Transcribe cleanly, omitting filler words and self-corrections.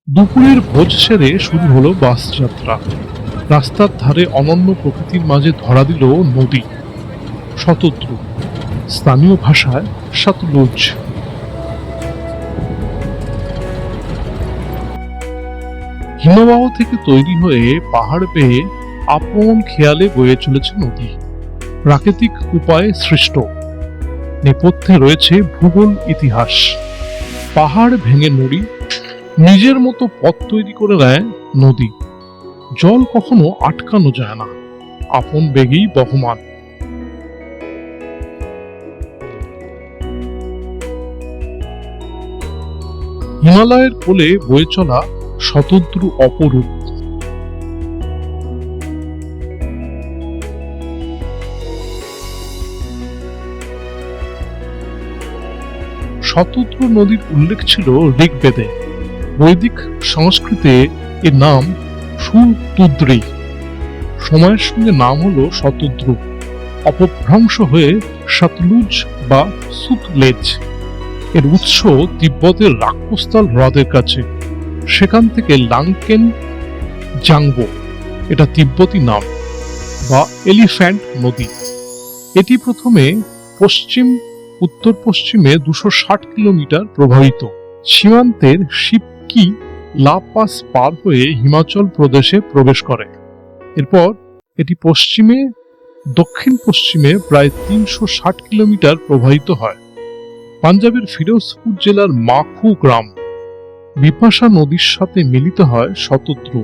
দুপুরের ভোজ সেরে শুরু হলো বাস যাত্রা। রাস্তার ধারে অনন্য প্রকৃতির মাঝে ধরা দিল নদী শতদ্রু, স্থানীয় ভাষায় সতলুজ। হিমবাহ থেকে তৈরি হয়ে পাহাড় বেয়ে আপন খেয়ালে বয়ে চলেছে নদী, প্রাকৃতিক উপায়ে সৃষ্ট। নেপথ্যে রয়েছে ভূগোল ইতিহাস। পাহাড় ভেঙে নড়ি নিজের মতো পথ তৈরি করে দেয় নদী। জল কখনো আটকানো যায় না, আপন বেগেই বহমান। হিমালয়ের কোলে বয়ে চলা শতদ্রু অপরূপ। শতদ্রু নদীর উল্লেখ ছিল ঋগ্বেদে। বৈদিক সংস্কৃতে এর নাম সুতুদ্রি। সময়ের সঙ্গে নাম হলো শতদ্রু, অপভ্রংশ হয়ে সতলুজ বা সুতলেজ। এর উৎস তিব্বতের রাক্ষসতাল হ্রদের কাছে। সেখান থেকে লাংকেন জাংবো, এটা তিব্বতী নাম, বা এলিফ্যান্ট নদী। এটি প্রথমে পশ্চিম উত্তর পশ্চিমে 260 কিলোমিটার প্রবাহিত। সীমান্তের শিবকি লা পাস পার হয়ে হিমাচল প্রদেশে প্রবেশ করে। এরপর এটি পশ্চিমে দক্ষিণ পশ্চিমে প্রায় 360 কিলোমিটার প্রবাহিত হয়। পাঞ্জাবের ফিরোজপুর জেলার মাখু গ্রাম বিপাশা নদীর সাথে মিলিত হয় শতদ্রু।